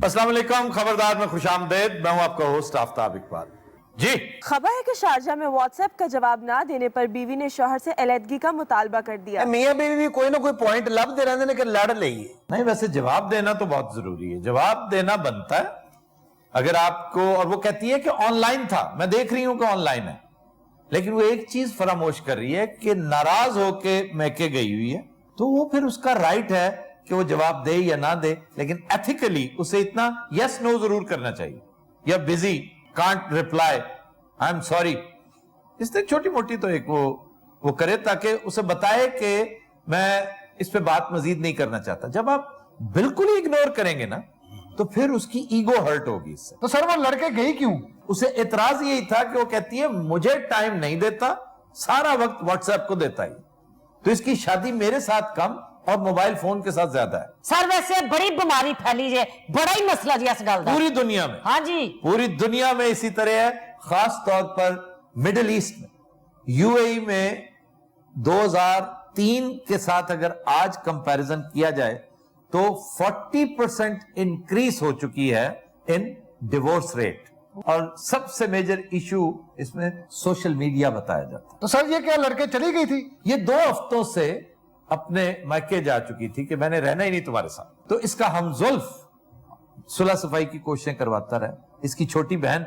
अस्सलाम वालेकुम, खबरदार में खुश आमदेद। मैं हूं आपका होस्ट आफ्ताब इकबाल। जी, खबर है कि शारजा में व्हाट्सएप का जवाब ना देने पर बीवी ने शौहर से अलहदगी का मुतालबा कर दिया। मियां बीवी भी कोई ना कोई पॉइंट लभदे रहंदे ने कि लड़ लईए। नहीं, वैसे जवाब देना तो बहुत जरूरी है, जवाब देना बनता है। अगर आपको, और वो कहती है कि ऑनलाइन था, मैं देख रही हूं कि ऑनलाइन है, लेकिन वो एक चीज फरामोश कर रही है कि नाराज होके मैके गई हुई है, तो वो फिर उसका राइट है कि वो जवाब दे या ना दे, लेकिन एथिकली उसे इतना यस नो जरूर करना चाहिए, या busy can't reply, I am sorry, इससे छोटी मोटी तो एक वो करे, ताकि उसे बताए कि मैं इस पे बात मजीद नहीं करना चाहता। जब आप बिल्कुल ही इग्नोर करेंगे ना, तो फिर उसकी ईगो हर्ट होगी इससे। तो सर वो लड़के गई क्यों? उसे एतराज यही था कि वो कहती है मुझे टाइम नहीं देता, सारा वक्त व्हाट्सएप को देता ही, तो इसकी शादी मेरे साथ कम और मोबाइल फोन के साथ ज्यादा है। सर वैसे बड़ी बीमारी फैली है, बड़ा ही मसला जी इस गल दा। पूरी दुनिया में, हाँ जी, पूरी दुनिया में इसी तरह है, खास तौर पर मिडिल ईस्ट में। यूएई में 2003 के साथ अगर आज कंपैरिजन किया जाए तो 40% इंक्रीज हो चुकी है इन डिवोर्स रेट, और सबसे मेजर इशू इसमें सोशल मीडिया बताया जाता है। तो सर ये क्या लड़के चली गई थी? ये 2 हफ्तों से अपने मायके जा चुकी थी कि मैंने रहना ही नहीं तुम्हारे साथ, तो इसका हमजुल्फ सुलह सफाई की कोशिशें करवाता रहा। इसकी छोटी बहन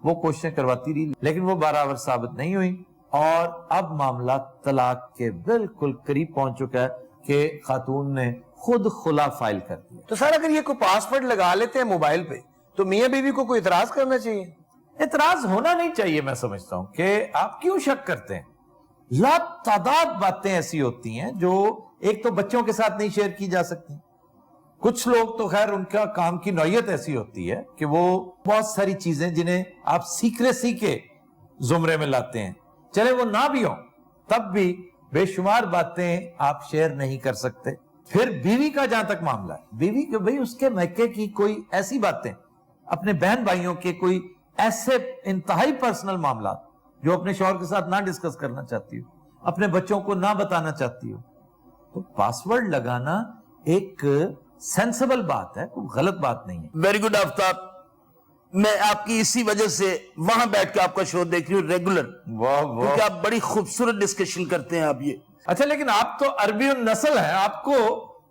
वो कोशिशें करवाती रही, लेकिन वो बराबर साबित नहीं हुई, और अब मामला तलाक के बिल्कुल करीब पहुंच चुका है कि खातून ने खुद खुला फाइल कर दिया। तो सर अगर ये कोई पासवर्ड लगा लेते हैं मोबाइल पे, तो मियां बीवी को कोई इतराज करना चाहिए? इतराज होना नहीं चाहिए। मैं समझता हूं कि आप क्यों शक करते हैं। लातादाद बातें ऐसी होती हैं जो एक तो बच्चों के साथ नहीं शेयर की जा सकती। कुछ लोग तो खैर उनका काम की नौयत ऐसी होती है कि वो बहुत सारी चीजें जिन्हें आप सीक्रेसी के जुमरे में लाते हैं, चले वो ना भी हो, तब भी बेशुमार बातें आप शेयर नहीं कर सकते। फिर बीवी का जहां तक मामला है, बीवी के भाई उसके मैके की कोई ऐसी बातें, अपने बहन भाइयों के कोई ऐसे इंतहाई पर्सनल मामला जो अपने शौहर के साथ ना डिस्कस करना चाहती हो, अपने बच्चों को ना बताना चाहती हो, तो पासवर्ड लगाना एक सेंसिबल बात है, कोई गलत बात नहीं है। वेरी गुड आफ्ताब, मैं आपकी इसी वजह से वहां बैठ के आपका शो देख रही हूँ रेगुलर, वाह वाह, क्योंकि आप बड़ी खूबसूरत डिस्कशन करते हैं आप ये। अच्छा, लेकिन आप तो अरबी नस्ल हैं, आपको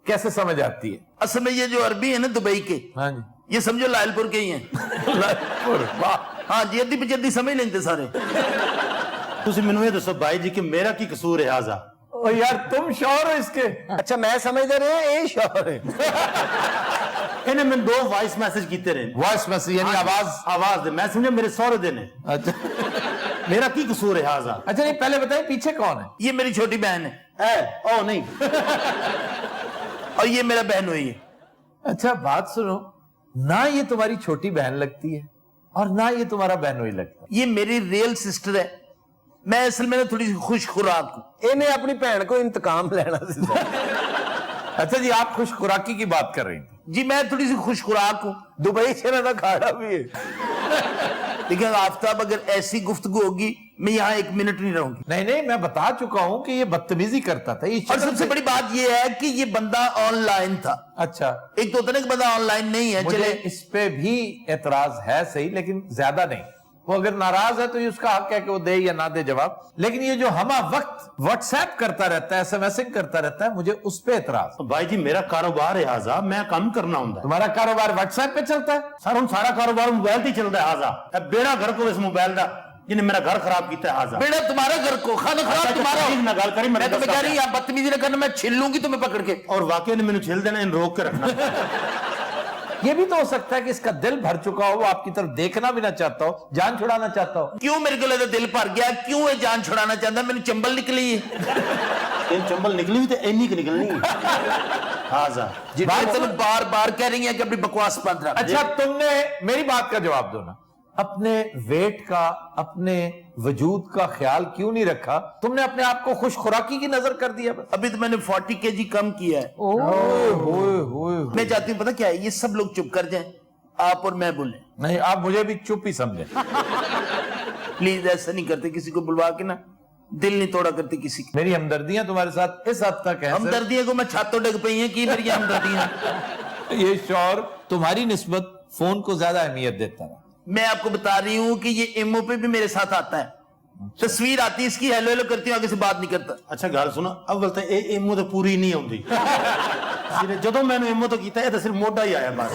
कैसे समझ आती है? असल में ये जो अरबी है ना दुबई के, हाँ जी, ये समझो लायलपुर के ही हैं। लायलपुर, वाह। हाँ जी, अद्धी पचद्दी समझ लेंगे सारे। तुसी मैनू ये दसो भाई जी कि मेरा की कसूर है आजा? ओ यार, तुम शौहर हो इसके। अच्छा मैं समझते रहे ये शौहर है। इन्हें मैं 2 वॉइस मैसेज कीते रहे। वॉइस मैसेज यानी आवाज दे, मैं समझा मेरे सौरे दे ने। अच्छा मेरा की कसूर है आजा? अच्छा, ये पहले बताइए पीछे कौन है? ये मेरी छोटी बहन है। ओ नहीं। और ये मेरा बहन हुई है। अच्छा बात सुनो, ना ये तुम्हारी छोटी बहन लगती है और ना ये तुम्हारा बहनोई लगता है। ये मेरी रियल सिस्टर है। मैं असल में थोड़ी सी खुश खुराक हूं। इन्हें अपनी भैन को इंतकाम लेना सी। अच्छा जी, आप खुश खुराकी की बात कर रही थी। जी मैं थोड़ी सी खुश खुराक हूं। दुबई से ना खाड़ा भी है। लेकिन आफ्ताब अगर ऐसी गुफ्तगू होगी मैं यहाँ 1 मिनट नहीं रहूंगी। नहीं नहीं, मैं बता चुका हूं कि ये बदतमीजी करता था। ये और सबसे बड़ी बात ये है कि ये बंदा ऑनलाइन था। अच्छा, एक तो होता ना कि बंदा ऑनलाइन नहीं है, मुझे चले इस पे भी एतराज है, सही, लेकिन ज्यादा नहीं। वो अगर नाराज है तो ये उसका हक है कि वो दे या ना दे जवाब, लेकिन ये जो हमा वक्त व्हाट्सएप करता रहता है, एसएमएसिंग करता रहता है, मुझे उस पे एतराज। भाई जी मेरा कारोबार है आजा, मैं काम करना होता है। तुम्हारा कारोबार व्हाट्सएप पे चलता है? सर हम सारा कारोबार मोबाइल से चलता है आजा। बेड़ा घर को इस मोबाइल का जिन्हें मेरा घर खराब किया है आजा। बेटा तुम्हारा घर को, खाना खराब तुम्हारा। ना गल करी, मैं तुम्हें कह रही आप बदतमीजी ना करना, मैं छिल लूंगी तुम्हें पकड़ के। और वाकई ने मैंने छिल देना, इन रोक के रखना। ये भी तो हो सकता है कि इसका दिल भर चुका हो, वो आपकी तरफ देखना भी ना चाहता हो, जान छुड़ाना चाहता हो। क्यों मेरे को लगा दिल भर गया, क्यों ये जान छुड़ाना चाहता? मैंने चंबल निकली है। इन चंबल निकली हुई तो इन्हीं की निकलनी है आजा। मैं तुम्हें बार बार कह रही है कि अपनी बकवास बंद रख। अच्छा, तुमने मेरी बात का जवाब दो ना, अपने वेट का, अपने वजूद का ख्याल क्यों नहीं रखा? तुमने अपने आप को खुश खुराकी की नजर कर दिया बस। अभी तो मैंने 40 kg कम किया है। मैं चाहती हूँ पता क्या है, ये सब लोग चुप कर जाएं, आप और मैं बोले। नहीं, आप मुझे भी चुप ही समझे। प्लीज ऐसा नहीं करते, किसी को बुलवा के ना दिल नहीं तोड़ा करते किसी की। मेरी हमदर्दियां तुम्हारे साथ इस हद तक है। हमदर्दियां को मैं छातों डिग पई है कि मेरी हमदर्दियां। ये शौहर तुम्हारी निस्बत फोन को ज्यादा अहमियत देता रहा। मैं आपको बता रही हूं कि ये इमो पे भी मेरे साथ आता है, तस्वीर आती है इसकी, हेलो हेलो करती हूं, आगे से बात नहीं करता। ਅੱਛਾ ਗੱਲ ਸੁਣਾ, ਅਵਲ ਤਾਂ ਇਹ ਏਮੋ ਤਾਂ ਪੂਰੀ ਨਹੀਂ ਆਉਂਦੀ। ਸਿਰੇ ਜਦੋਂ ਮੈਨੂੰ ਏਮੋ ਤੋਂ ਕੀਤਾ ਇਹ ਤਾਂ ਸਿਰਫ ਮੋਢਾ ਹੀ ਆਇਆ ਬਸ।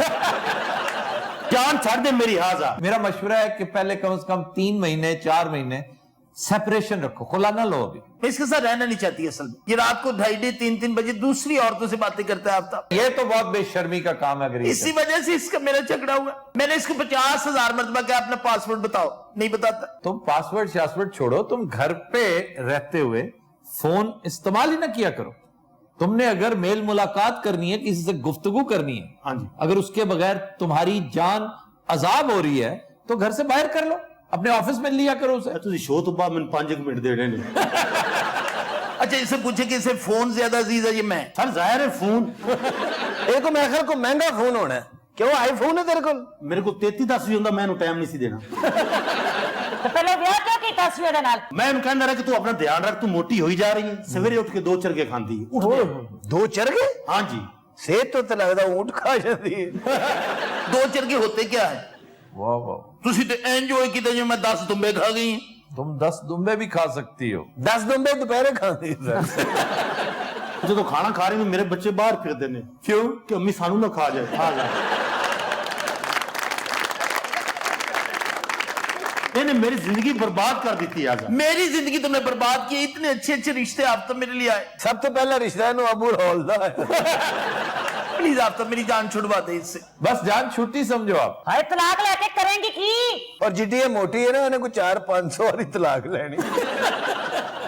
ਜਾਨ ਛੱਡ ਦੇ ਮੇਰੀ ਹਾਜ਼ਾ। मेरा मशवरा है कि पहले कम से कम 3 महीने 4 महीने सेपरेशन रखो, खुला ना लो अभी। मैं इसके साथ रहना नहीं चाहती असल में। ये रात को 2:30 3 बजे दूसरी औरतों से बातें करता है आफ्ताब। ये तो बहुत बेशर्मी का काम है। अगर ये इसी वजह से इसका मेरा झगड़ा हुआ। मैंने इसको 50,000 मरतबा कहा अपना पासवर्ड बताओ, नहीं बताता। तुम पासवर्ड शासवर्ड छोड़ो, तुम घर पे रहते हुए फोन इस्तेमाल ही ना किया करो। तुमने अगर मेल मुलाकात करनी है, किसी से गुफ्तगू करनी है, हाँ जी। अगर उसके बगैर तुम्हारी जान अजाब हो रही है तो घर से बाहर कर लो, अपने ऑफिस में लिया करो उसे। ਤੁਸੀਂ ਸ਼ੋਅ ਤੋਂ ਬਾਅਦ ਮੈਨੂੰ 5 ਮਿੰਟ ਦੇਣੇ ਨੇ। अच्छा इसे पूछे कि इसे फोन ज्यादा अजीज है, ये मैं। ਸਰ ਜ਼ਾਹਿਰ ਹੈ ਫੋਨ ਇਹ ਕੋ ਮੈਂ ਖਿਆਲ ਕੋ ਮਹਿੰਗਾ ਫੋਨ ਹੋਣਾ ਹੈ। ਕਿਉਂ ਆਈਫੋਨ ਹੈ ਤੇਰੇ ਕੋਲ? ਮੇਰੇ ਕੋਲ 33-10 ਵੀ ਹੁੰਦਾ, ਮੈਂ ਇਹਨੂੰ ਟਾਈਮ ਨਹੀਂ ਸੀ ਦੇਣਾ। ਤੇ ਪਹਿਲੇ ਵਿਆਹ ਕਿਉਂ ਕੀਤਾ ਸੀ ਉਹਦੇ ਨਾਲ? ਮੈਂ ਇਹਨੂੰ ਕਹਿੰਦਾ ਰਿਹਾ ਕਿ ਤੂੰ ਆਪਣਾ ਧਿਆਨ ਰੱਖ, ਤੂੰ ਮੋਟੀ ਹੋਈ ਜਾ ਰਹੀ ਹੈ, ਸਵੇਰੇ ਉੱਠ ਕੇ 2 ਚਰਗੇ ਖਾਂਦੀ ਹੈ। ਉੱਠ ਦੇ। 2 ਚਰਗੇ? ਹਾਂਜੀ। ਸਿਹਤ ਤੋਂ ਤਾਂ ਲੱਗਦਾ ਊਂਟ ਖਾ ਜਾਂਦੀ ਹੈ। 2 चरके होते क्या है? वाह वाह, तुसी तो एंजॉय की जो मैं 10 दुम्बे खा गई हैं। तुम 10 दुम्बे भी खा सकती हो। 10 ਦੁੰਬੇ ਦੁਪਹਿਰੇ ਖਾਂਦੀ ਹੈ। ਜਦੋਂ ਖਾਣਾ ਖਾ ਰਹੀ ਨੂੰ ਮੇਰੇ ਬੱਚੇ ਬਾਹਰ ਫਿਰਦੇ ਨੇ। क्यों? ਕਿ ਅੰਮੀ ਸਾਨੂੰ ਨਾ ਖਾ ਜਾਏ। ਖਾ ਜਾ। ਇਹਨੇ ਮੇਰੀ ਜ਼ਿੰਦਗੀ ਬਰਬਾਦ ਕਰ ਦਿੱਤੀ ਆजा। मेरी जिंदगी तुमने बर्बाद की। इतने अच्छे अच्छे रिश्ते आप तो मेरे लिए आए। ਸਭ ਤੋਂ ਪਹਿਲਾ ਰਿਸ਼ਤਾ ਇਹਨੂੰ ਅਬੂ ਰੌਲ ਦਾ ਹੈ। प्लीज आप तो मेरी जान छुड़वा दे इससे। बस जान छुट्टी समझो आप। ਹਾਏ ਤਲਾਕ ਲੈ ਕੇ ਕਰੇਂਗੀ ਕੀ? ਔਰ ਜਿੱਡੀ ਇਹ ਮੋਟੀ ਹੈ ਨਾ, ਉਹਨੇ ਕੋਈ 400-500 ਵਾਲੀ ਤਲਾਕ ਲੈਣੀ।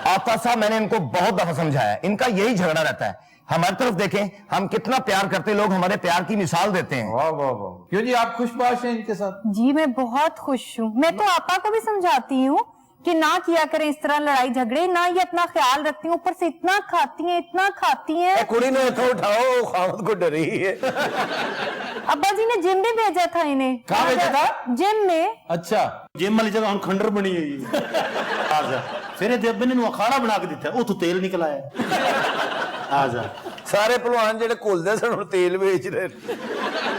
आपा साहब, मैंने इनको बहुत दफा समझाया, इनका यही झगड़ा रहता है। हमारी तरफ देखें, हम कितना प्यार करते, लोग हमारे प्यार की मिसाल देते हैं। वाह वाह वाह, क्यों जी आप खुशबाश हैं इनके साथ? जी मैं बहुत खुश हूँ। मैं तो आपा को भी समझाती हूँ कि ना किया करें इस तरह लड़ाई झगड़े, ना ये अपना ख्याल रखती हूँ, ऊपर से इतना खाती हैं, इतना खाती हैं। ਇਹ ਕੁੜੀ ਨੂੰ ਇੱਥੋਂ ਉਠਾਓ, ਖਾਮਦ को डरी है। अब्बा जी ने जिम भी भेजा था इन्हें। कहाँ भेजा था? जिम में। अच्छा, ਜਿਮ ਵਾਲੀ ਜਗ੍ਹਾ ਹੁਣ ਖੰਡਰ ਬਣੀ ਹੋਈ ਹੈ। ਆजा। ਫਿਰ ਇਹਦੇ ਅੱਬੇ ਨੇ ਇਹਨੂੰ ਅਖਾੜਾ ਬਣਾ ਕੇ ਦਿੱਤਾ, ਉੱਥੋਂ ਤੇਲ ਨਿਕਲ ਆਇਆ। ਆजा। ਸਾਰੇ ਪਹਿਲਵਾਨ ਜਿਹੜੇ ਘੁਲਦੇ ਸਨ ਹੁਣ ਤੇਲ ਵੇਚ ਰਹੇ ਨੇ।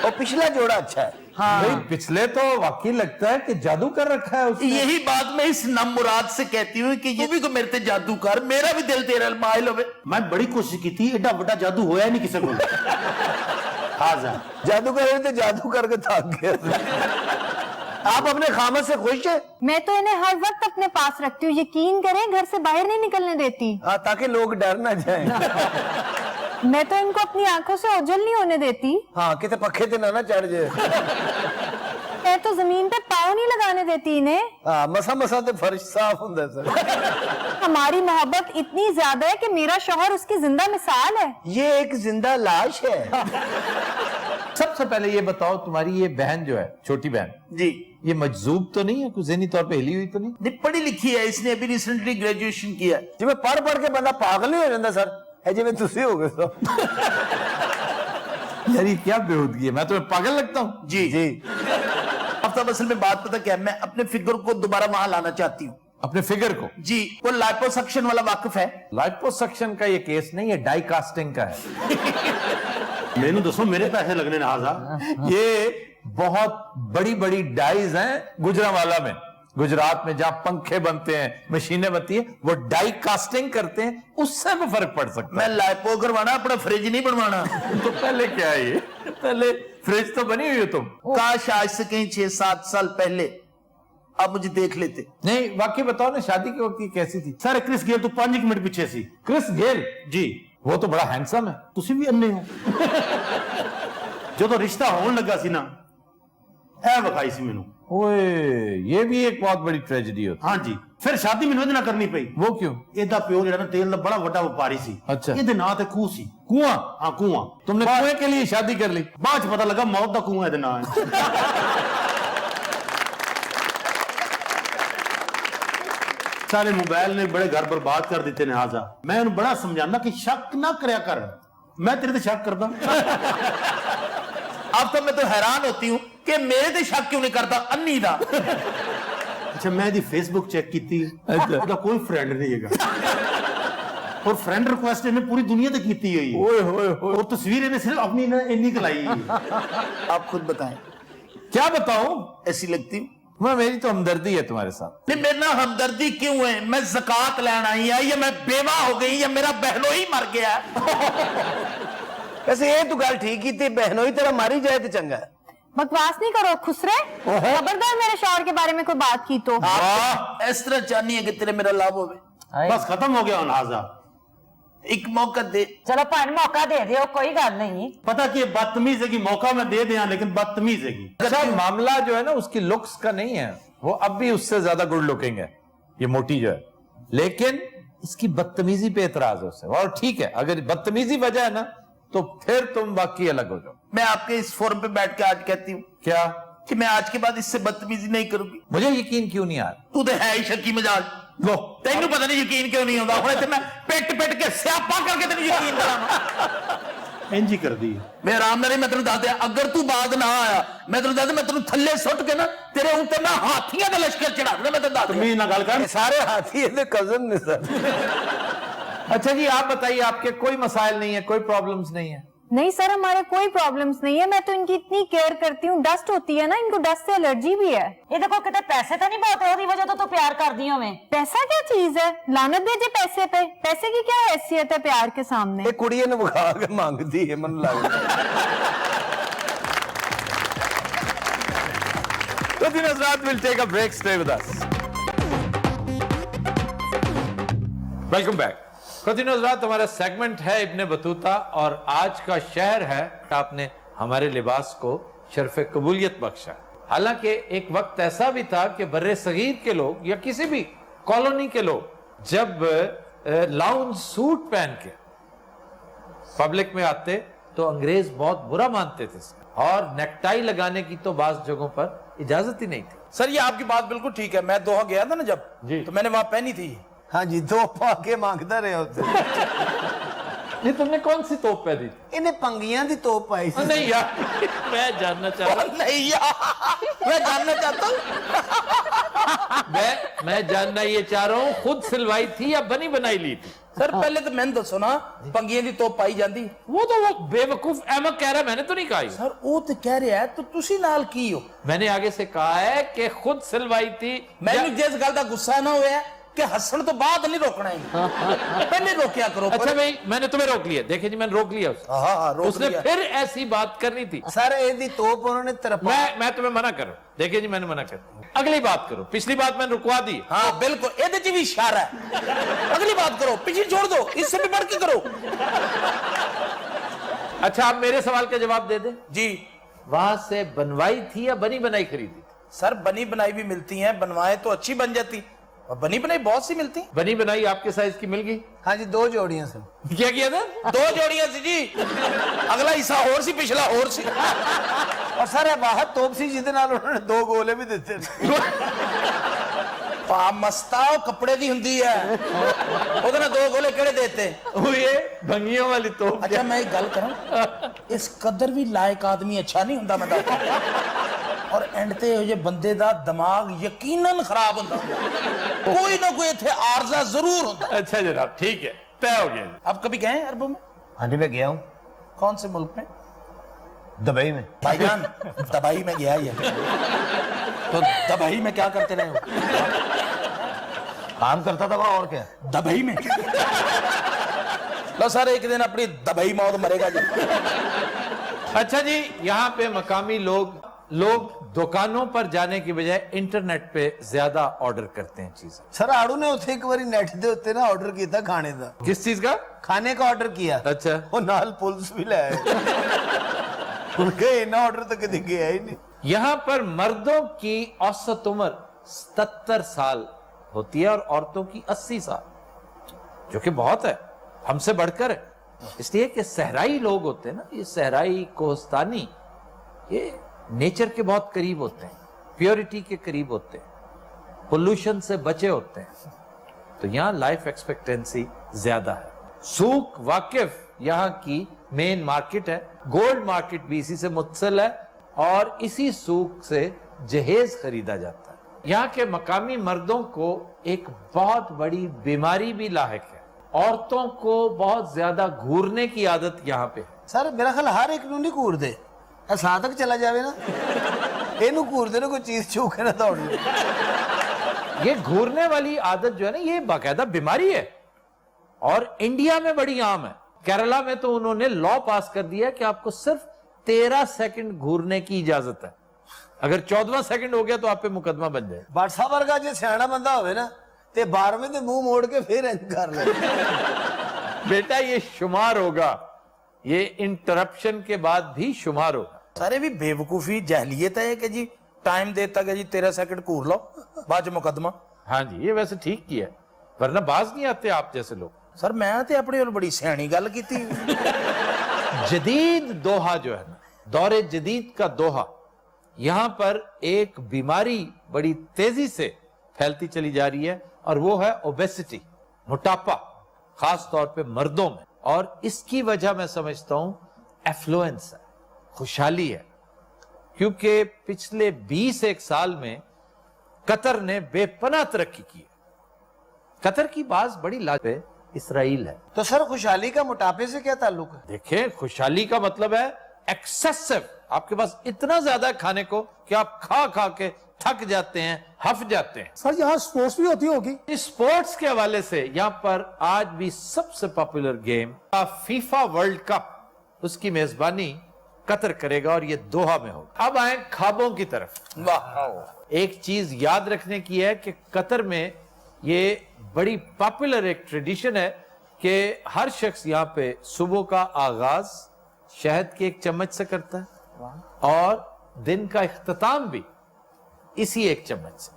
ਉਹ ਪਿਛਲਾ ਜੋੜਾ ਅੱਛਾ ਹੈ। भाई पिछले तो वाकई लगता है कि जादू कर रखा है उसने। यही बात मैं इस नमुराद से कहती हूँ कि ये भी को मेरे ते जादू कर, मेरा भी दिल तेरे माइल होवे। ਮੈਂ ਬੜੀ ਕੋਸ਼ਿਸ਼ ਕੀਤੀ, ਐਡਾ ਵੱਡਾ ਜਾਦੂ ਹੋਇਆ ਨਹੀਂ ਕਿਸੇ ਕੋਲ। ਆजा। जादूगर तो जादू करके थक गया। आप अपने खामद से खुश है? मैं तो इन्हें हर वक्त अपने पास रखती हूँ, यकीन करें घर से बाहर नहीं निकलने देती। हाँ, ताकि लोग डर ना जाएं। मैं तो इनको अपनी आंखों से ओझल नहीं होने देती। हाँ, कितने पक्खे ते ना चढ़ जाए। मैं तो जमीन पे पाँव नहीं लगाने देती इन्हें। हाँ, मसा मसा ते फर्श साफ होता है सर। हमारी मोहब्बत इतनी ज्यादा है कि मेरा शौहर उसकी जिंदा मिसाल है। ये एक जिंदा लाश है। सबसे पहले ये बताओ, तुम्हारी ये बहन जो है, छोटी बहन, जी ये मजजूब तो नहीं है? कुछ ज़हनी तौर पे हिली हुई तो नहीं? नहीं, पढ़ी लिखी है, इसने अभी रिसेंटली ग्रेजुएशन किया है। जिवें पढ़ पढ़ के बंदा पागल नहीं हो जाता सर, है जिवें तुसी हो गए सर। यार ये क्या बेहूदगी है, मैं तुम्हें पागल लगता हूँ? जी जी। आफ्ताब असल में बात पता क्या है, मैं अपने फिगर को दोबारा वहां लाना चाहती हूँ। अपने फिगर को? जी, वो लाइपोसक्शन वाला वाकिफ है? लाइपोसक्शन का ये केस नहीं है, डाई कास्टिंग का है। ਮੈਨੂੰ ਦੱਸੋ ਮੇਰੇ ਪੈਸੇ लगने ने आजा। ये बहुत बड़ी बड़ी डाइज हैं गुजरांवाला में, गुजरात में जहां पंखे बनते हैं, मशीनें बनती हैं, वो डाई कास्टिंग करते हैं, उससे भी फर्क पड़ सकता मैं लाइपो करवाना, अपना फ्रिज नहीं बनवाना। है। तो पहले क्या है ये? पहले फ्रिज तो बनी हुई हो तुम। काश आज से कहीं 6-7 साल पहले आप मुझे देख लेते। नहीं वाकई बताओ ना, शादी के वक्त की कैसी थी? ਸਰ ਕ੍ਰਿਸ ਗੇਲ ਤੋਂ 5 ਮਿੰਟ ਪਿੱਛੇ ਸੀ। Chris Gayle? ਜੀ। वो तो बड़ा हैंडसम है। ਤੁਸੀਂ ਵੀ ਅੰਨੇ ਹੋ। ਜਦੋਂ ਰਿਸ਼ਤਾ ਹੋਣ ਲੱਗਾ ਸੀ ਨਾ, ਇਹ ਵਿਖਾਈ ਸੀ ਮੈਨੂੰ। ओए, ये भी एक बहुत बड़ी ट्रेजेडी होती ਹਾਂਜੀ। ਫਿਰ ਸ਼ਾਦੀ ਮੈਨੂੰ ਇਹਦੇ ਨਾਲ ਕਰਨੀ ਪਈ। है। वो क्यों? ਇਹਦਾ ਪਿਓ ਜਿਹੜਾ ਨਾ ਤੇਲ ਦਾ ਬੜਾ ਵੱਡਾ ਵਪਾਰੀ ਸੀ। ਅੱਛਾ। ਇਹਦੇ ਨਾਂ ਤੇ ਖੂਹ ਸੀ। कुआं? ਹਾਂ ਕੂਆਂ। तुमने कुएं के लिए शादी कर ली? ਬਾਅਦ ਚ ਪਤਾ ਲੱਗਾ ਮੌਤ ਦਾ ਕੂਆਂ ਇਹਦੇ ਨਾਂ ਹੈ। ਸਾਰੇ ਮੋਬਾਈਲ ਨੇ ਬੜੇ ਘਰ ਬਰਬਾਦ ਕਰ ਦਿੱਤੇ ਨੇ ਆਜ਼ਾ। ਮੈਂ ਉਹਨੂੰ ਬੜਾ ਸਮਝਾਉਂਦਾ ਕਿ ਸ਼ੱਕ ਨਾ ਕਰਿਆ ਕਰ, ਮੈਂ ਤੇਰੇ ਤੇ ਸ਼ੱਕ ਕਰਦਾ। अब तो मैं तो हैरान होती हूँ कि मेरे ते शक क्यों नहीं करता अन्नी दा। ਅੱਛਾ, ਮੈਂ ਇਹਦੀ ਫੇਸਬੁੱਕ ਚੈੱਕ ਕੀਤੀ, ਇਹਦਾ ਕੋਈ ਫਰੈਂਡ ਨਹੀਂ ਹੈਗਾ। और फ्रेंड रिक्वेस्ट इन्हें पूरी दुनिया तक कीती हुई है ओए होए होए। और तस्वीर इन्हें सिर्फ अपनी इन्हीं कलाई है आप खुद बताएं, क्या बताऊं, ऐसी लगती हूँ? मेरी तो हमदर्दी है तुम्हारे साथ। नहीं, मेरे ना हमदर्दी क्यों है? मैं ज़कात लेना आई है, या मैं बेवा हो गई, या मेरा बहनों ही मर गया। वैसे ये तो गल ठीक ही थी, बहनों ही तरह मारी जाए तो चंगा है। बकवास नहीं करो खुसरे, खबरदार मेरे शौहर के बारे में कोई बात की तो। आप इस तरह चाहनी है कि तेरे मेरा लाभ होवे? बस खत्म हो गया अनाजा। एक मौका दे। चलो भैन मौका दे दियो, कोई गल नहीं। पता कि बदतमीज है कि मौका मैं दे दिया, लेकिन बदतमीज है कि अच्छा, मामला जो है ना उसकी लुक्स का नहीं है, वो अब भी उससे ज्यादा गुड लुकिंग है ये मोटी जो है, लेकिन इसकी बदतमीजी पे एतराज है उससे। और ठीक है, अगर बदतमीजी वजह है ना तो फिर तुम बाकी अलग हो जाओ। मैं आपके इस फोरम पे बैठ के आज कहती हूँ क्या कि मैं आज के बाद इससे बदतमीजी नहीं करूंगी। मुझे यकीन क्यों नहीं आ रहा? तू तो है ही शक्की मजाज। लो, तेनू पता नहीं यकीन क्यों नहीं होता। हुणे मैं पिट के स्यापा करके तेन यकीन करावां। इंज ही कर दी। मैं आराम नाल मैं तेन दस दिया, अगर तू बाद ना आया मैं तेन दस, मैं तेन थल्ले सुट के ना तेरे उत्ते ना हाथियों का लश्कर चढ़ा दूंगा। मैं तेन दस दिया। तमीज ना गल कर। ये सारे हाथी ये कजन ने सर। अच्छा जी, आप बताइए, आपके कोई मसाइल नहीं है, कोई प्रॉब्लम्स नहीं है? नहीं सर, हमारे कोई प्रॉब्लम्स नहीं है। मैं तो इनकी इतनी केयर करती हूँ। डस्ट होती है ना, इनको डस्ट से एलर्जी भी है। ये देखो कितने पैसे तो नहीं बहुत है, वजह तो तू प्यार कर दी हमें। पैसा क्या चीज है? लानत भेजे पैसे पे। पैसे की क्या हैसियत है प्यार के सामने? ये कुड़िए ने बुखा के मांगती है, मन लग Continue Hazrat, we'll take a break. Stay with us. Welcome back. Continue Hazrat, हमारा सेगमेंट है इब्ने बतूता और आज का शहर है आपने हमारे लिबास को शर्फ कबूलियत बख्शा। हालांकि एक वक्त ऐसा भी था कि बर्रे सगीर के लोग या किसी भी कॉलोनी के लोग जब लाउंज सूट पहन के पब्लिक में आते तो अंग्रेज बहुत बुरा मानते थे, और नेकटाई लगाने की तो बाज़ जगहों पर इजाजत ही नहीं थी। सर ये आपकी बात बिल्कुल ठीक है। मैं दोहा गया था ना जब जी। तो मैंने वहां पहनी थी। हाँ जी, दो पाके मांगता रहे होते। ये तुमने कौन सी तोप पहनी? इन्हें पंगियां दी तोप पाई सी। नहीं यार, मैं जानना चाह रहा हूं। नहीं यार, मैं जानना चाहता हूँ। मैं जानना ये चाह रहा हूँ, खुद सिलवाई थी या बनी बनाई ली थी? सर पहले तो मैंने दसो ना, पंगियां दी तोप पाई जाती। वो तो वो बेवकूफ अहमद कह रहा है, मैंने तो नहीं कहा ये। सर वो तो कह रहा है, तो तुसी नाल की हो। मैंने आगे से कहा है कि खुद सिलवाई थी। मैंने जिस गल का गुस्सा ना होया कि हसन तो बाद नहीं रोकना है, पहले रोकया करो। अच्छा भाई, मैंने तुम्हें रोक लिया। देखिए जी, मैंने रोक लिया उसे। हाँ रोक उसने लिया। फिर ऐसी बात करनी थी। सर एदी तोप उन्होंने तरपा। मैं तुम्हें मना करूं। देखिए जी, मैंने मना कर, अगली बात करो। पिछली बात मैंने रुकवा दी। हाँ बिल्कुल, ये भी इशारा है। अगली बात करो, पिछली छोड़ दो, इससे भी बढ़ के करो। अच्छा, आप मेरे सवाल का जवाब दे दें। जी वहां से बनवाई थी या बनी बनाई खरीदी? सर बनी बनाई भी मिलती हैं, बनवाए तो अच्छी बन जाती, और बनी बनाई बहुत सी मिलती। बनी बनाई आपके साइज की मिल गई? हाँ जी, दो जोड़ियां सर। क्या किया था? दो जोड़ियां सी जी, अगला हिस्सा और सी, पिछला और सी। और सर बाहर तोप सी जिदे नाल उन्होंने दो गोले भी दिते। मस्ताओ कपड़े दी हुंदी है, ਉਹਦੇ ਨਾਲ दो गोले केड़े देते? वो ये भंगियों वाली तो। अच्छा मैं एक गल करूं, इस कदर भी लायक आदमी अच्छा नहीं हुंदा मैं दसदा, और एंड ते ये बंदे दा दिमाग यकीनन खराब हुंदा, कोई ना कोई इथे आर्जा जरूर होता। अच्छा जनाब, ठीक है, तय हो गया। आप कभी गए हैं अरबों में? हाँ जी, मैं गया हूँ। कौन से मुल्क में? दुबई में। भाईजान दबाई में गया ही है, तो दबाई में क्या करते रहे हो? काम करता था वहाँ, और क्या। दबाई में लो सर, एक दिन अपनी दबाई मौत मरेगा जी। अच्छा जी, यहाँ पे मकामी लोग दुकानों पर जाने की बजाय इंटरनेट पे ज्यादा ऑर्डर करते हैं चीजें। सर आड़ू ने उथे एक बारी नेट दे उत्ते ना ऑर्डर किया था खाने का। किस चीज का? खाने का ऑर्डर किया। अच्छा। वो नाल पुलिस भी ले आए। उनके इतना ऑर्डर तो कभी गया ही नहीं। यहाँ पर मर्दों की औसत उम्र 77 साल होती है और औरतों की 80 साल, जो कि बहुत है, हमसे बढ़कर है। इसलिए कि सहराई लोग होते हैं ना, ये सहराई कोहस्तानी, ये नेचर के बहुत करीब होते हैं, प्योरिटी के करीब होते हैं, पोल्यूशन से बचे होते हैं, तो यहाँ लाइफ एक्सपेक्टेंसी ज्यादा है। सूक वाकिफ यहाँ की मेन मार्केट है, गोल्ड मार्केट भी इसी से मुत्तसिल है, और इसी सूक से जहेज खरीदा जाता है। यहाँ के मकामी मर्दों को एक बहुत बड़ी बीमारी भी लाहिक है, عورتوں کو بہت زیادہ گھورنے کی عادت یہاں پہ ہے. سر میرا خیال ہر ایک نو نہیں گور دے ساتھ تک چلا جاوے نا یہ گور دے نا کوئی چیز چھو کے نہ دوڑ لے. یہ گھورنے والی عادت جو ہے نا یہ باقاعدہ بیماری ہے اور انڈیا میں بڑی عام ہے. کیرلا میں تو انہوں نے لا پاس کر دیا کہ آپ کو صرف 13 سیکنڈ گھورنے کی اجازت ہے. اگر 14واں سیکنڈ ہو گیا تو آپ پہ مقدمہ بن جائے. بادشاہ ورگا جے سیاڑا بندہ ہوئے نا تے 12ویں تے منہ موڑ کے پھر انج کر لے. بیٹا یہ شمار ہوگا, یہ انٹرپشن کے بعد بھی شمار ہوگا. سارے بھی بے وقوفی جہلیت ہے کہ جی ٹائم دیتا کہ جی 13 سیکنڈ کور لو بعد مقدمہ. ہاں جی یہ ویسے ٹھیک کیا ہے, ورنہ باز نہیں آتے آپ جیسے لوگ. سر میں تے اپنی اور بڑی سیانی گل کی تھی. جدید دوحہ جو ہے نا, دور جدید کا دوحہ, یہاں پر ایک بیماری بڑی تیزی سے پھیلتی چلی جا رہی ہے اور وہ ہے اوبیسٹی, موٹاپا, خاص طور پہ مردوں میں. اور اس کی وجہ میں سمجھتا ہوں ایفلوئنس ہے, خوشحالی ہے. کیونکہ پچھلے 21 سال میں قطر نے بے پناہ ترقی کی ہے. قطر کی بعض بڑی لاجواب اسرائیل ہے. تو سر خوشحالی کا موٹاپے سے کیا تعلق ہے؟ دیکھیں خوشحالی کا مطلب ہے ایکسیسو, آپ کے پاس اتنا زیادہ کھانے کو کہ آپ کھا کھا کے تھک جاتے ہیں, ہف جاتے ہیں. سر یہاں سپورٹس بھی ہوتی ہوگی. اسپورٹس کے حوالے سے یہاں پر آج بھی سب سے popular game FIFA world cup, اس کی میزبانی قطر کرے گا اور یہ دوحہ میں ہوگا. اب آئیں خوابوں کی طرف. ایک چیز یاد رکھنے کی ہے کہ قطر میں یہ بڑی پاپولر ایک ٹریڈیشن ہے کہ ہر شخص یہاں پہ صبح کا آغاز شہد کے ایک چمچ سے کرتا ہے اور دن کا اختتام بھی اسی ایک چمچ سے.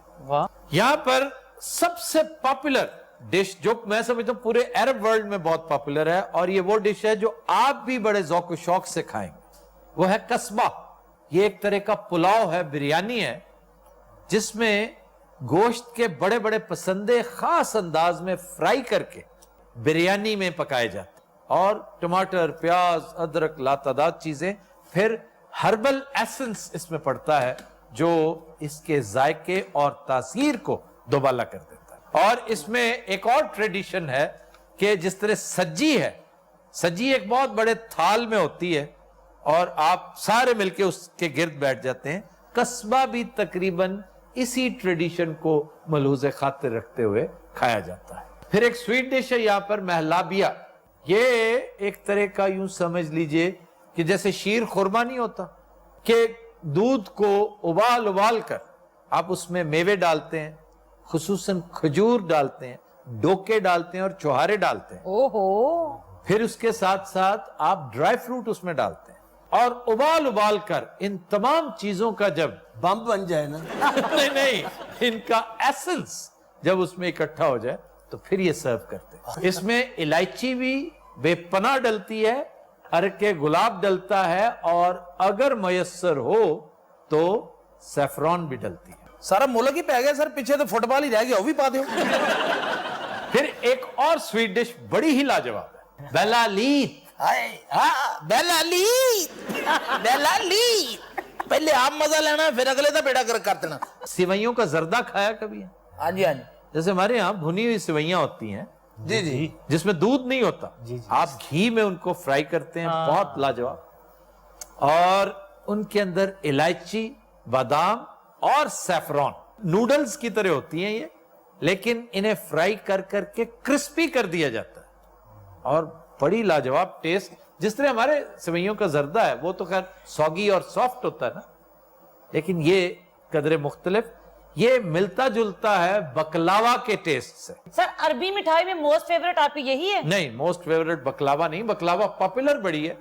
یہاں پر سب سے پاپولر ڈش جو میں سمجھتا ہوں پورے عرب ورلڈ میں بہت پاپولر ہے, اور یہ وہ ڈش ہے جو آپ بھی بڑے ذوق و شوق سے کھائیں گے, وہ ہے کسبہ. یہ ایک طرح کا پلاؤ ہے, بریانی ہے, جس میں گوشت کے بڑے بڑے پسندے خاص انداز میں فرائی کر کے بریانی میں پکائے جاتے ہیں, اور ٹماٹر, پیاز, ادرک, لاتعداد چیزیں, پھر ہربل ایسنس اس میں پڑتا ہے جو اس کے ذائقے اور تاثیر کو دوبالا کر دیتا ہے. اور اس میں ایک اور ٹریڈیشن ہے کہ جس طرح سجی ہے, سجی ایک بہت بڑے تھال میں ہوتی ہے اور آپ سارے مل کے اس کے گرد بیٹھ جاتے ہیں. قصبہ بھی تقریباً اسی ٹریڈیشن کو ملحوظ خاطر رکھتے ہوئے کھایا جاتا ہے. پھر ایک سویٹ ڈش ہے یہاں پر مہلابیا. یہ ایک طرح کا یوں سمجھ لیجئے کہ جیسے شیر خورما نہیں ہوتا کہ دودھ کو ابال کر آپ اس میں میوے ڈالتے ہیں, خصوصاً کھجور ڈالتے ہیں, ڈوکے ڈالتے ہیں اور چوہارے ڈالتے ہیں. پھر اس کے ساتھ ساتھ آپ ڈرائی فروٹ اس میں ڈالتے ہیں اور ابال کر ان تمام چیزوں کا جب بم بن جائے نا نہیں ان کا ایسنس جب اس میں اکٹھا ہو جائے تو پھر یہ سرو کرتے ہیں. اس میں الائچی بھی بے پناہ ڈلتی ہے, ارک گلاب ڈلتا ہے, اور اگر میسر ہو تو سیفرون بھی ڈلتی ہے. سارا ملک ہی پہ گیا سر, پیچھے تو فٹ بال ہی رہ گیا, وہ بھی پا دیو. پھر ایک اور سویٹ ڈش بڑی ہی لاجواب ہے, بیلالیت. پہلے آپ مزہ لینا ہے پھر اگلے دا بیڑا کر دینا. سوئیوں کا زردہ کھایا کبھی ہے؟ ہاں جی, جیسے ہمارے یہاں بھنی ہوئی سوئیاں ہوتی ہیں جی جس میں دودھ نہیں ہوتا, آپ گھی میں ان کو فرائی کرتے ہیں, بہت لاجواب. اور ان کے اندر الائچی, بادام اور سیفرون, نوڈلز کی طرح ہوتی ہیں یہ, لیکن انہیں فرائی کر کے کرسپی کر دیا جاتا ہے اور بڑی لاجواب ٹیسٹ. جس طرح ہمارے سوئیوں کا زردہ ہے وہ تو خیر سوگی اور سافٹ ہوتا ہے نا, لیکن یہ قدرے مختلف, یہ ملتا جلتا ہے بکلاوا کے ٹیسٹ سے. سر عربی مٹھائی میں موسٹ فیوریٹ آپ کی یہی ہے؟ نہیں, موسٹ فیوریٹ بکلاوا نہیں, بکلاوا پاپولر بڑی ہے,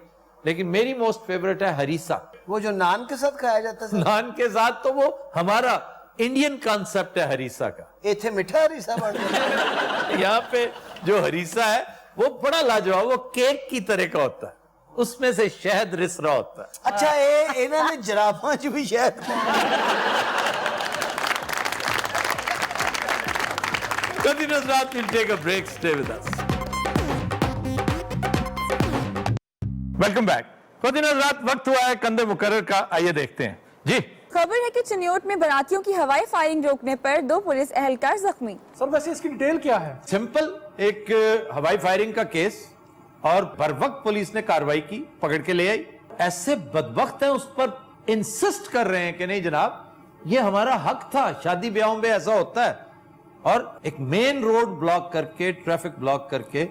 لیکن میری موسٹ فیوریٹ ہے ہریسا. وہ جو نان کے ساتھ کھایا جاتا ہے. نان کے ساتھ تو وہ ہمارا انڈین کانسیپٹ ہے ہریسا کا. ایتھے مٹھا ہریسا بن گیا. یہاں پہ جو ہریسا ہے وہ بڑا لاجواب, وہ کیک کی طرح کا ہوتا ہے, اس میں سے شہد رس رہا ہوتا ہے. اچھا انہوں نے جرافاں چ بھی شہد Qadhi Nazrat will take a break. Stay with us. Welcome back. Qadhi Nazrat, وقت ہوا ہے کندر مقرر کا, آئیے دیکھتے ہیں. جی خبر ہے کہ چنیوٹ میں براتیوں کی ہوائی فائرنگ روکنے پر 2 پولیس اہلکار زخمی. سر ویسے اس کی ڈیٹیل کیا ہے؟ سمپل एक हवाई फायरिंग का केस और बर वक्त पुलिस ने कार्रवाई की, पकड़ के ले आई। ऐसे बदबख्त हैं उस पर इंसिस्ट कर रहे हैं कि नहीं जनाब ये हमारा हक था, शादी ब्याहों में ऐसा होता है। और एक मेन रोड ब्लॉक करके, ट्रैफिक ब्लॉक करके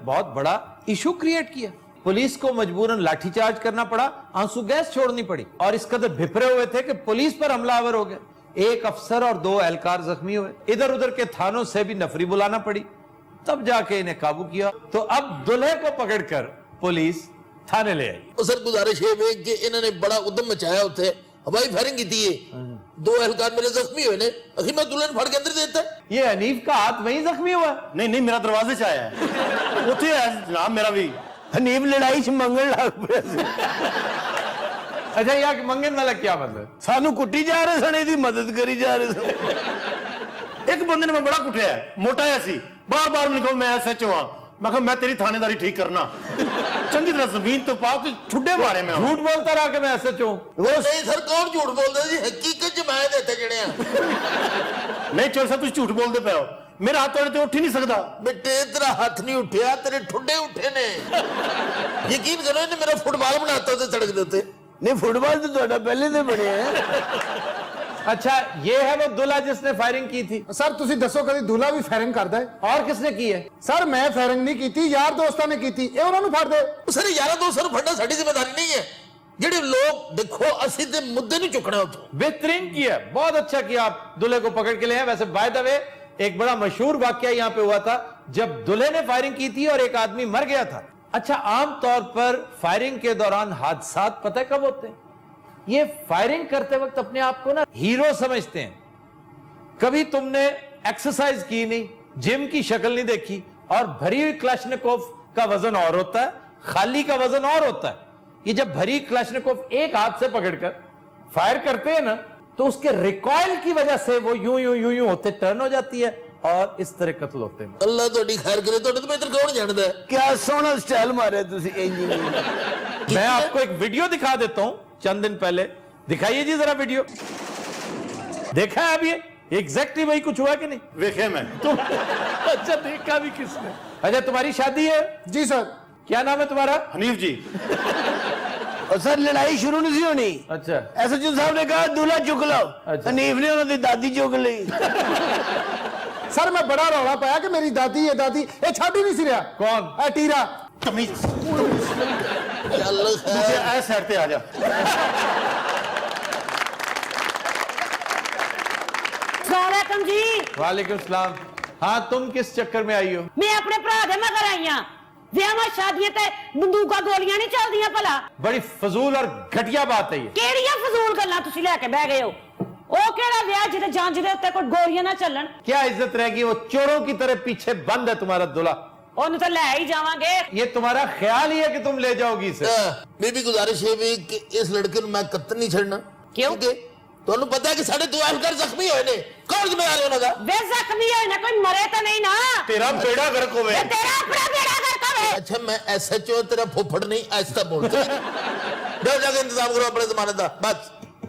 बहुत बड़ा इशू क्रिएट किया। पुलिस को मजबूरन लाठीचार्ज करना पड़ा, आंसू गैस छोड़नी पड़ी और इस कदर भिपरे हुए थे कि पुलिस पर हमलावर हो गए। एक अफसर और 2 एहलकार जख्मी हुए। इधर उधर के थानों से भी नफरी बुलाना पड़ी, तब जाके इन्हें काबू किया। तो अब दूल्हे को पकड़कर पुलिस थाने ले आई। सर गुजारिश है कि इन्होंने बड़ा उद्यम मचाया, उत्थे हवाई फायरिंग की थी। 2 एहलकार मेरे जख्मी हुए ने, अखी मैं दुल्हन फड़ के अंदर देता। ये हनीफ का हाथ वहीं जख्मी हुआ। नहीं नहीं, मेरा दरवाजे से आया है, उत्थे है जनाब मेरा भी। हनीफ लड़ाई च मंगन लग पे अच्छा यहाँ मंगन वाला क्या मतलब? सानू कुट्टी जा रहे सन, ਇਹਦੀ मदद करी जा रहे सन। एक बंदे ने मैं बड़ा कुटिया है, मोटा है सी, बार बार निकल मैं SHO हाँ, मैं कहा मैं तेरी थानेदारी ठीक करना, चंगी तरह जमीन तो पाओ कि ठुड्डे मारे में। झूठ बोलता रहा कि मैं SHO। वो नहीं सर, कौन झूठ बोलता जी, हकीकत च मैं देते जड़े नहीं चोर साहब, तुम झूठ बोलते पे हो, मेरा हाथ तोड़े तो उठ ही नहीं सकता। बेटे तेरा हाथ नहीं उठिया, तेरे ठुड्डे उठे ने। यकीन करो इन्हें मेरा फुटबॉल बनाता होते सड़क देते। नहीं फुटबॉल तो ਤੁਹਾਡਾ ਪਹਿਲੇ से बने हैं। अच्छा ये है वो दूल्हा जिसने फायरिंग की थी। ਸਰ ਤੁਸੀਂ ਦੱਸੋ ਕਦੀ दूल्हा भी फायरिंग करता है? और किसने की है? ਸਰ मैं फायरिंग नहीं ਕੀਤੀ, ਯਾਰ ਦੋਸਤਾਂ ਨੇ ਕੀਤੀ, ਇਹ ਉਹਨਾਂ ਨੂੰ ਫੜ ਦੇ। सर यारा दोस्त फड़ना साड़ी जिम्मेदारी नहीं है। जेडे लोग देखो असि ते मुद्दे नहीं चुकना उतो। बेहतरीन किया, बहुत अच्छा किया, आप दूल्हे को पकड़ के ले आए। वैसे बाय द वे एक बड़ा मशहूर वाकया यहाँ पे हुआ था जब दूल्हे ने फायरिंग की थी और एक आदमी मर गया था। अच्छा आमतौर पर फायरिंग के दौरान हादसात पता है कब होते हैं? ये फायरिंग करते वक्त अपने आप को ना हीरो समझते हैं। कभी तुमने एक्सरसाइज की नहीं, जिम की शक्ल नहीं देखी, और भरी हुई क्लाशनिकोव का वजन और होता है, खाली का वजन और होता है। ये जब भरी क्लाशनिकोव एक हाथ से पकड़कर फायर करते हैं ना, तो उसके रिकॉइल की वजह से वो यूं यूं यूं यूं होते टर्न हो जाती है और इस तरह कत्ल होते हैं। अल्लाह तोड़ी खैर करे, तोड़े तो बेहतर कौन जानता है? क्या सोना स्टाइल मारे तुसी इंजीनियर। मैं आपको एक वीडियो दिखा देता हूं, चंद दिन पहले। दिखाइए जी जरा वीडियो। देखा है अब ये एग्जैक्टली वही कुछ हुआ कि नहीं? वेखे मैं तो अच्छा देखा भी किसने? अच्छा तुम्हारी शादी है? जी सर। क्या नाम है तुम्हारा? हनीफ जी। और सर लड़ाई शुरू नहीं सी होनी। अच्छा SHO साहब ने कहा दूल्हा चुक लो, अच्छा। हनीफ ने उन्होंने दादी चुक ली। सर मैं बड़ा रौला पाया कि मेरी दादी है दादी, ये छाड़ ही नहीं सी रहा। कौन? ए टीरा। तमीज अल्लाह मुझे खैर। ऐसे साइड पे आ जा। सलाम जी। वालेकुम सलाम। हाँ तुम किस चक्कर में आई हो? मैं अपने भरा दे मगर आई हां। विआहां शादियां ते बंदूकां गोलियां नहीं चलदियां भला। बड़ी फजूल और घटिया बात है ये। ਕਿਹੜੀਆਂ ਫਜ਼ੂਲ ਗੱਲਾਂ ਤੁਸੀਂ ਲੈ ਕੇ ਬਹਿ ਗਏ ਹੋ? ਉਹ ਕਿਹੜਾ ਵਿਆਹ ਜਿਹਦੇ ਜਾਂਚ ਦੇ ਉੱਤੇ ਕੋਈ ਗੋਲੀਆਂ ਨਾ ਚੱਲਣ? क्या इज्जत रहेगी? वो चोरों की तरह पीछे बंद है तुम्हारा दूल्हा। ਉਹਨੂੰ ਤਾਂ ਲੈ ਹੀ ਜਾਵਾਂਗੇ। ये तुम्हारा ख्याल ही है कि तुम ले जाओगी इसे। मेरी गुजारिश है भी कि इस लड़के को मैं कत्ल नहीं छड़ना। क्यों? ਤੁਹਾਨੂੰ ਪਤਾ ਕਿ ਸਾਡੇ 2 एहलकार ਜ਼ਖਮੀ ਹੋਏ ਨੇ, ਕੌਣ ਜ਼ਿੰਮੇਵਾਰ ਹੈ ਉਹਨਾਂ ਦਾ? ਵੇ ਜ਼ਖਮੀ ਹੋਏ ਨਾ, ਕੋਈ ਮਰੇ ਤਾਂ ਨਹੀਂ ਨਾ? तेरा बेड़ा गर्क होवे। ਵੇ ਤੇਰਾ ਆਪਣਾ ਬੇੜਾ ਗਰਕ ਹੋਵੇ। अच्छा मैं SHO तेरा फुफड़ नहीं, ऐसा बोलता। जाओ जाके इंतजाम करो अपने जमानत का बस।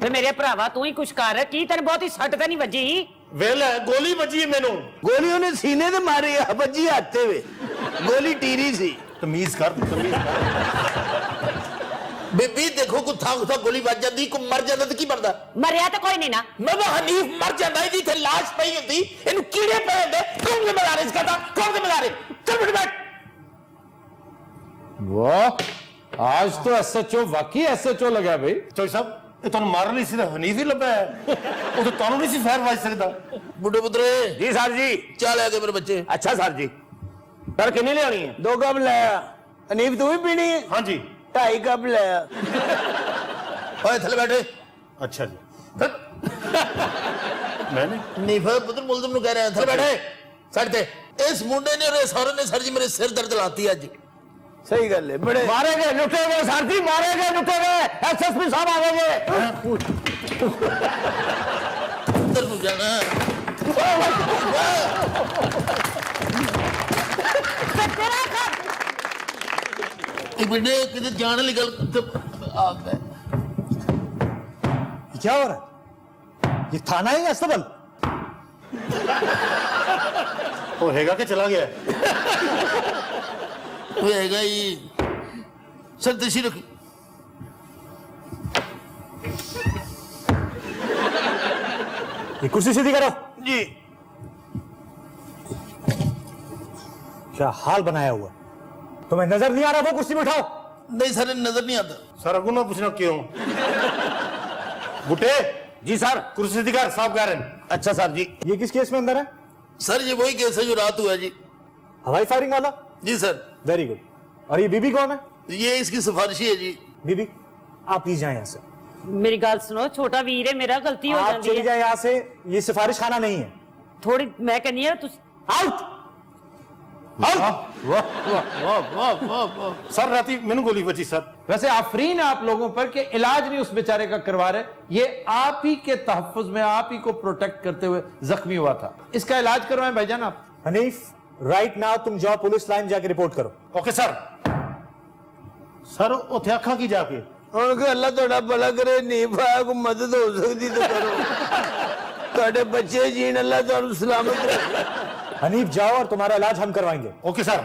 ਵੇ ਮੇਰੇ ਭਰਾਵਾ ਤੂੰ ਹੀ ਕੁਛ ਕਰ, ਕੀ ਤੈਨੂੰ ਬਹੁਤੀ ਸੱਟ ਤਾਂ ਨਹੀਂ ਵੱਜੀ? वेल है गोली बची है मैनू। गोली उन्हें सीने ते मारी है, बजी हाथे वे, गोली टीरी सी। तमीज कर, तमीज कर। बेबी देखो को था गोली ਵੱਜ ਜਾਂਦੀ, ਕੋ ਮਰ ਜਾਂਦਾ ਤੇ ਕੀ ਬਣਦਾ? ਮਰਿਆ ਤਾਂ ਕੋਈ ਨਹੀਂ ਨਾ। ਮੈਂ ਹਨੀਫ ਮਰ ਜਾਂਦਾ, ਇਹਦੀ ਤੇ ਲਾਸ਼ ਪਈ ਹੁੰਦੀ, ਇਹਨੂੰ ਕੀੜੇ ਪਏ ਹੁੰਦੇ, ਕੌਣ ਜ਼ਿੰਮੇਵਾਰ ਹੈ ਇਸ ਦਾ? ਕੌਣ ਜ਼ਿੰਮੇਵਾਰ है? चल बेटा बैठ। वाह आज तो SHO वाकई SHO लगा भाई। चोर साहब ये ਤੁਹਾਨੂੰ ਮਾਰਨ ਲਈ ਸਿਰਫ ਹਨੀਫ ਹੀ ਲੱਭਾ ਹੈ, ਉਹ ਤਾਂ ਤੁਹਾਨੂੰ ਨਹੀਂ ਸੀ ਫੈਰ ਵੱਜ ਸਕਦਾ। ਬੁੱਢੇ ਪੁੱਤਰੇ जी सर जी। ਚੱਲ ਆ ਗਏ ਮੇਰੇ ਬੱਚੇ। अच्छा सर जी। सर कितनी ले आनी है? 2 कप लाया। हनीफ तू भी पीनी है? हाँ जी। 2.5 कप लाया। ਓਏ ਥੱਲੇ ਬੈਠੇ। अच्छा जी। मैंने ਹਨੀਫ ਪੁੱਤਰ ਮੁਲਜ਼ਮ ਨੂੰ ਕਹਿ ਰਿਹਾ ਥੱਲੇ ਬੈਠੇ ਸਾਈਡ ਤੇ। ਇਸ ਮੁੰਡੇ ਨੇ ਔਰ ਸਹੁਰੇ ਨੇ ਸਰ ਜੀ ਮੇਰੇ ਸਿਰ ਦਰਦ ਲਾਤੀ ਅੱਜ। सही गल है, बड़े मारे गए लुटे गए सर जी, मारे गए लुटे गए। SSP साहब आ गए। ਉੱਧਰ ਨੂੰ ਜਾਣਾ। ਇਹ ਬਿੰਡੇ ਕਿਤੇ ਜਾਣ ਵਾਲੀ ਗੱਲ ਆ ਗਏ। क्या हो रहा है? ये थाना है या अस्तबल? ਹੋਏਗਾ ਕਿ ਚਲਾ ਗਿਆ? ਹੋਏਗਾ ਹੀ ਸਰ, ਤਸ਼ਰੀਫ रखिए। ये कुर्सी सीधी करो जी। क्या हाल बनाया हुआ, तुम्हें नजर नहीं आ रहा वो कुर्सी में उठाओ। नहीं सर, नजर नहीं आता। सर अगू ना पूछना क्यों? बुटे जी सर। कुर्सी सीधी कर, साहब कह रहे हैं। अच्छा सर जी। ये किस केस में अंदर है? सर ये वही केस है जो रात हुआ जी। हवाई फायरिंग वाला? जी सर। Very good. और ये बीबी कौन है? ये इसकी सिफारिशी है जी। बीबी आप प्लीज जाए यहाँ से। मेरी गल सुनो, छोटा वीर है मेरा, गलती हो आप जाती चली है जाए यहाँ से, ये सिफारिश खाना नहीं है। थोड़ी। मैं कहनी है आउट। सर राती मैंने गोली बची सर। वैसे आफरीन आप लोगों पर कि इलाज नहीं उस बेचारे का करवा रहे, ये आप ही के तहफ्फुज में, आप ही को प्रोटेक्ट करते हुए जख्मी हुआ था, इसका इलाज करवाएं भाईजान आप। हनीफ राइट नाउ तुम जाओ पुलिस लाइन जाके रिपोर्ट करो। Okay sir. सर उत्थे अखा की जाके उनके अल्लाह थोड़ा भला करे, नहीं पाया को मदद हो सकती तो करो। थोड़े बच्चे जीन अल्लाह तो सलामत रखे। हनीफ जाओ और तुम्हारा इलाज हम करवाएंगे। Okay sir.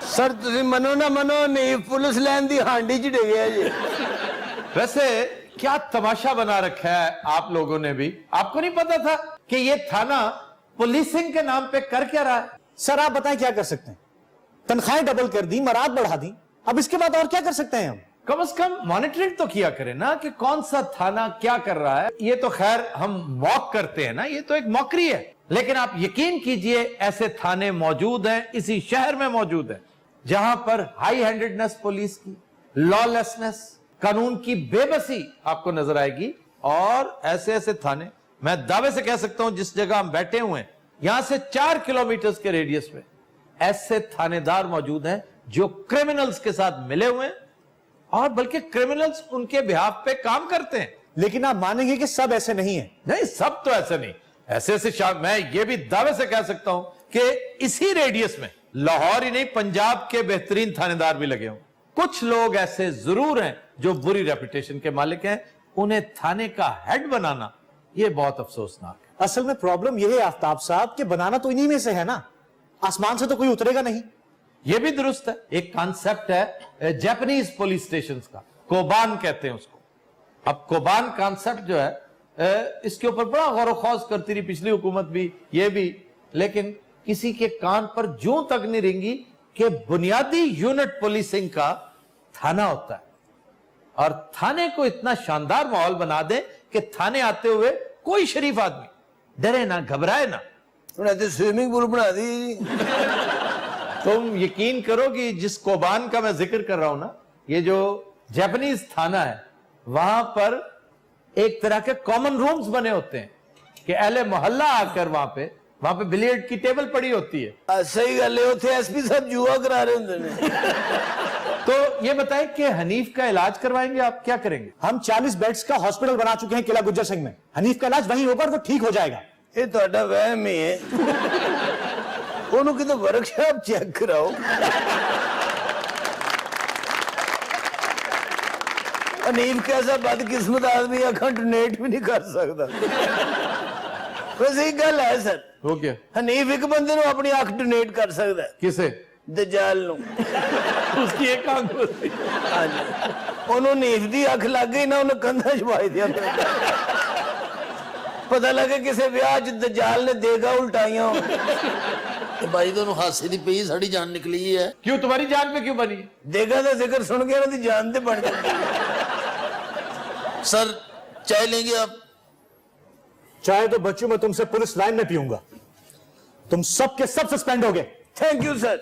सर तुसी मनो ना मनो, नहीं पुलिस लाइन दी हांडी च डिगया जी। वैसे क्या तमाशा बना रखा है आप लोगों ने भी। आपको नहीं पता था कि ये थाना पुलिसिंग के नाम पे कर क्या रहा है? सर आप बताएं क्या कर सकते हैं? तनख्वाहें डबल कर दी, मराद बढ़ा दी, अब इसके बाद और क्या कर सकते हैं हम? कम से कम मॉनिटरिंग तो किया करें ना कि कौन सा थाना क्या कर रहा है। ये तो खैर हम मॉक करते हैं ना, ये तो एक मॉकरी है, लेकिन आप यकीन कीजिए ऐसे थाने मौजूद हैं, इसी शहर में मौजूद है, जहां पर हाई हैंडेडनेस पुलिस की, लॉलेसनेस, कानून की बेबसी आपको नजर आएगी। और ऐसे ऐसे थाने, मैं दावे से कह सकता हूं जिस जगह हम बैठे हुए हैं यहां से 4 किलोमीटर के रेडियस में ऐसे थानेदार मौजूद हैं जो क्रिमिनल्स के साथ मिले हुए हैं, और बल्कि क्रिमिनल्स उनके बिहाफ पे काम करते हैं। लेकिन आप मानेंगे कि सब ऐसे नहीं है। नहीं, सब तो ऐसे नहीं, ऐसे मैं ये भी दावे से कह सकता हूं कि इसी रेडियस में लाहौर ही नहीं, पंजाब के बेहतरीन थानेदार भी लगे हों। कुछ लोग ऐसे जरूर हैं जो बुरी रेपुटेशन के मालिक हैं, उन्हें थाने का हेड बनाना ये बहुत अफसोसनाक है। असल में प्रॉब्लम यह है आफ्ताब साहब कि बनाना तो इन्हीं में से है ना, आसमान से तो कोई उतरेगा नहीं। ये भी दुरुस्त है। एक कॉन्सेप्ट है जापानीज पुलिस स्टेशन का, कोबान कहते हैं उसको। अब कोबान कॉन्सेप्ट जो है इसके ऊपर बड़ा गौर ख्वास करती रही पिछली हुकूमत भी, ये भी, लेकिन किसी के कान पर जूं तक नहीं रेंगी कि बुनियादी यूनिट पुलिसिंग का थाना होता है, और थाने को इतना शानदार माहौल बना दे कि थाने आते हुए कोई शरीफ आदमी डरे ना, घबराए ना। उन्हें स्विमिंग पूल बना दी। तुम यकीन करो कि जिस कोबान का मैं जिक्र कर रहा हूं ना, ये जो जापानीज थाना है, वहां पर एक तरह के कॉमन रूम्स बने होते हैं कि अहले मोहल्ला आकर वहां पे बिलियर्ड की टेबल पड़ी होती है। सही गल है, उथे एसपी साहब जुआ करा रहे होंगे ने। तो ये बताएं कि हनीफ का इलाज करवाएंगे आप, क्या करेंगे? हम 40 बेड्स का हॉस्पिटल बना चुके हैं किला गुज्जर सिंह में। हनीफ का इलाज वहीं होगा और वो ठीक हो जाएगा। ये ਤੁਹਾਡਾ ਵਹਿਮ ਹੀ ਹੈ। ਉਹਨੂੰ ਕਿਤੇ ਵਰਕਸ਼ਾਪ ਚੈੱਕ ਕਰਾਓ। अनीफ कैसा बदकिस्मत आदमी अखा डोनेट भी नहीं कर सकता। वैसे एक गल है सर, हो गया। हनीफ एक बंदे ਨੂੰ अपनी अख डोनेट कर सकता है। किसे? दजाल ਨੂੰ। उसकी एक आंख होती है। हाँ जी, ਉਹਨੂੰ हनीफ ਦੀ अख लग गई ना, ਉਹਨੇ ਕੰਧਾਂ ਛਵਾਈ ਦਿਆ। पता लगे किसी ਵਿਆਹ ਚ दजाल ने देगा उल्टाइयां। भाई दोनों हादसे दी पई साड़ी जान निकली है। क्यों, तुम्हारी जान पे क्यों बनी? देगा तो जिक्र सुन के ना जान ते बढ़ जाती। सर चाय लेंगे आप? चाय तो बच्चों मैं तुमसे पुलिस लाइन में पीऊंगा। तुम सब के सब सस्पेंड हो गए। Thank you sir.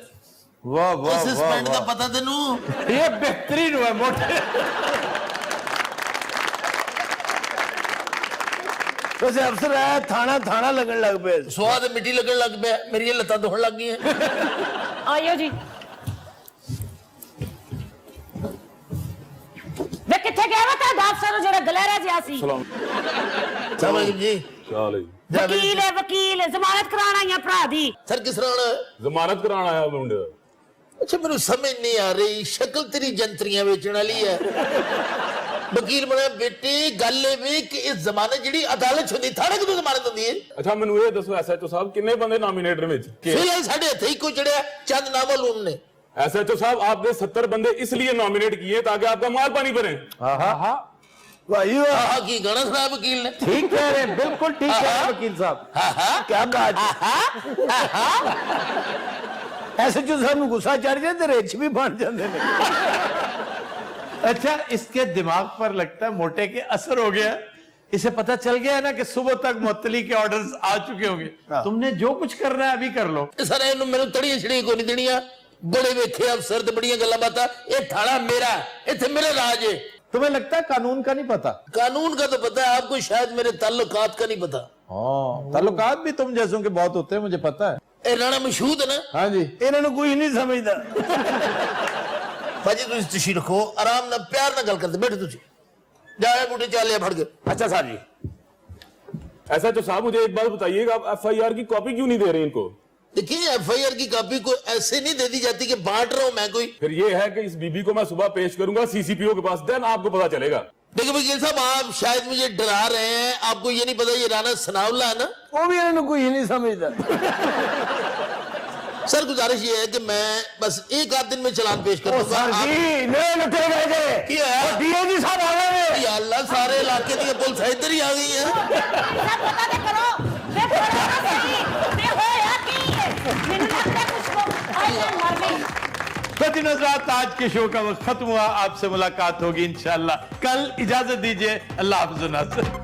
वाह वाह सस्पेंड का पता तेनू? ये बेहतरीन हुआ मोटे। वैसे अफसर आया थाना थाना लगन लग पे, स्वाद मिट्टी लगन लग पे, मेरी ये लत्तां दुखन लग गई हैं। आइयो जी। वे किथे गया वा ता अफसर जरा गलेरा जिहा सी? सलाम जी। ਵਕੀਲ ਹੈ ਵਕੀਲ, ਜ਼ਮਾਨਤ ਕਰਾਉਣ ਆਈਆਂ ਭਰਾ ਦੀ। सर किस तरह आना है? ਜ਼ਮਾਨਤ ਕਰਾਉਣ ਆਇਆ ਮੁੰਡੇ। अच्छा मेरे समझ नहीं आ रही, शक्ल तेरी जंतरियां बेचने वाली है। वकील बना बेटे, गल ये वे कि इस जमाने जिहड़ी अदालत होंदी थाने कदों जमानत होंदी है? ਅੱਛਾ ਮੈਨੂੰ ਇਹ ਦੱਸੋ ਐਸਐਚਓ ਸਾਹਿਬ ਕਿੰਨੇ ਬੰਦੇ ਨਾਮੀਨੇਟਰ ਵਿੱਚ? फिलहाल साढ़े हथे ही कोई चढ़िया चंद नामालूम ने। एसएचओ साहब आपने 70 बंदे इसलिए नॉमिनेट किए ताकि आपका माल पानी भरे। भाई हाँ की गाना सुनाया वकील ने। ठीक कह रहे हैं, बिल्कुल ठीक कह रहे हैं वकील साहब। क्या बात ऐसे जो सानू गुस्सा चढ़ जाए तो रेच भी बन जाते हैं। अच्छा, इसके दिमाग पर लगता है मोटे के असर हो गया, इसे पता चल गया है ना कि सुबह तक मुअत्तली के ऑर्डर्स आ चुके होंगे। तुमने जो कुछ करना है अभी कर लो। सर इन्होंने मेनू तड़ियां छड़ियां कोई नहीं देनियां, बड़े वेखे अफसर ते बड़ियां गल्लां बातां, ये थाना मेरा, इत्थे मेरा राज है। तुम्हें लगता है कानून का नहीं पता? कानून का तो पता है, आपको शायद मेरे ताल्लुकात का नहीं पता। ताल्लुकात भी तुम जैसों के बहुत होते हैं, मुझे पता है। ए राणा मशहूद है ना? हाँ जी। इन्होंने कोई नहीं समझता। भाजी तुम तशी रखो, आराम ना प्यार ना गल करते बैठो तुसी। जाए बूटे चाले फड़ के। अच्छा सर जी, एसएचओ साहब मुझे एक बात बताइएगा, आप एफआईआर की कॉपी क्यों नहीं दे रहे इनको? देखिए एफआईआर की कॉपी को ऐसे नहीं दे दी जाती कि बांट रहा हूं मैं कोई। फिर ये है कि इस बीबी को मैं सुबह पेश करूंगा सीसीपीओ के पास, देन आपको पता चलेगा। देखिए वकील साहब, आप शायद मुझे डरा रहे हैं, आपको ये नहीं पता ये राणा सनाउल्ला है ना? वो भी इन्होंने कोई नहीं समझता। सर गुजारिश ये है कि मैं बस एक आध दिन में चालान पेश कर दूंगा। डीएजी साहब आ गए हैं। या अल्लाह, सारे इलाके की पुलिस इधर ही आ गई है। सब पता ते करो, मैं थोड़ा ना सही, मैं होया की है, मैंने लगता कुछ को आई एम लविंग। तो दिन रात आज के शो का वक्त खत्म हुआ, आपसे मुलाकात होगी इंशाल्लाह कल। इजाजत दीजिए, अल्लाह हाफ़िज़।